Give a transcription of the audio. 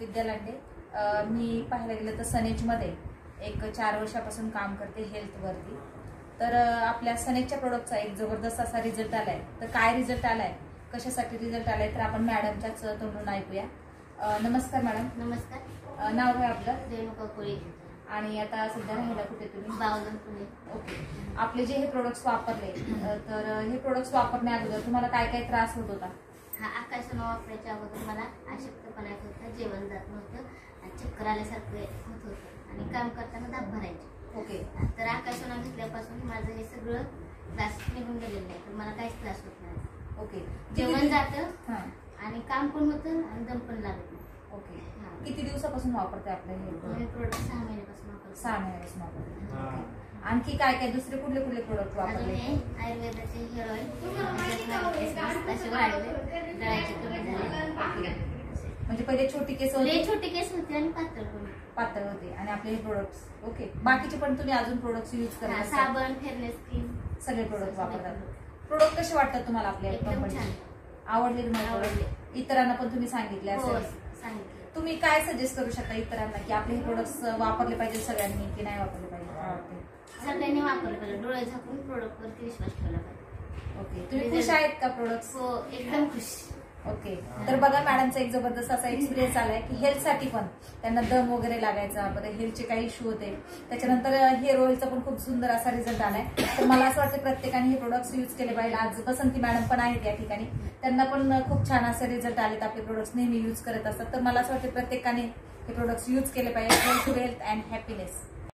विद्या लांडे. मी पाहायला गेलं तर सनेजमध्ये एक 4 वर्षापासून काम करते हेल्थवरती. तर आपल्या सनेजच्या प्रोडक्टचा एक जबरदस्त असा रिझल्ट आलाय. तर काय रिझल्ट आलाय, कशासाठी रिझल्ट आलाय, तर आपण मॅडमच्याच तोंडून ऐकूया. नमस्कार मॅडम. नमस्कार. नाव काय आपलं? रेणुका कोळी. आणि आता सध्या राहायला कुठे तुम्ही? बावधन पुणे. ओके. आपले जे हे प्रोडक्ट्स वापरले, तर हे प्रोडक्ट्स वापरण्या अगोदर तुम्हाला काय काय त्रास होत होता? हा आकाशनं वापरायच्या अगोदर मला अशक्तपणा येत होता, जेवण जात नव्हतं आणि चक्कर आल्यासारखं होत होतं आणि काम करताना दाब भरायचे. ओके. तर आकाशनं घेतल्यापासून माझं हे सगळं त्रास निघून गेलेलं आहे, तर मला काहीच त्रास होत नाही. ओके. जेवण जातं आणि काम पण होतं आणि दम पण लागत नाही. ओके. किती दिवसापासून वापरते आपले हे प्रोडक्ट? 6 महिन्यापासून वापरते. 6 महिन्यापासून वापरते. आणखी काय काय दुसरे कुठले कुठले प्रोडक्ट वापरले? आयुर्वेदाचे हेअर ऑइल असे वाढले, गळ्याचे कमी झाले. म्हणजे पहिले छोटी केस छोटी केस होते आणि पातळ होते आणि आपले हे प्रोडक्ट्स. ओके. बाकीचे पण तुम्ही अजून प्रोडक्ट्स यूज करता? साबण, फेअरनेस क्रीम, सगळे प्रोडक्ट वापरतात. प्रोडक्ट कसे वाटतात तुम्हाला आपल्या कंपनीचे? आवडले तुम्हाला? इतरांना पण तुम्ही सांगितले असेल. तुम्ही काय सजेस्ट करू शकता इतरांना की आपले हे प्रोडक्ट्स वापरले पाहिजे सगळ्यांनी की नाही वापरले पाहिजे? सगळ्यांनी वापरले पाहिजे. डोळे झाकून प्रोडक्ट वरती विश्वास ठेवला पाहिजे. ओके. तुम्ही खुश आहेत का प्रोडक्ट्स? हो, एकदम खुश. ओके. तर बघा, मॅडमचा एक जबरदस्त असा एक्सपिरियन्स आलाय की हेल्थसाठी पण त्यांना दम वगैरे लागायचा, परत हेल्थचे काही इश्यू होते, त्याच्यानंतर हेअर ऑइलचा पण खूप सुंदर असा रिझल्ट आलाय. तर मला असं वाटतं प्रत्येकाने हे प्रोडक्ट्स यूज केले पाहिजे. आज बसंती मॅडम पण आहेत या ठिकाणी, त्यांना पण खूप छान असे रिझल्ट आलेत. आपले प्रोडक्ट्स नेहमी यूज करत असतात. तर मला असं वाटतं प्रत्येकाने हे प्रोडक्ट्स यूज केले पाहिजे. Health, wealth and happiness.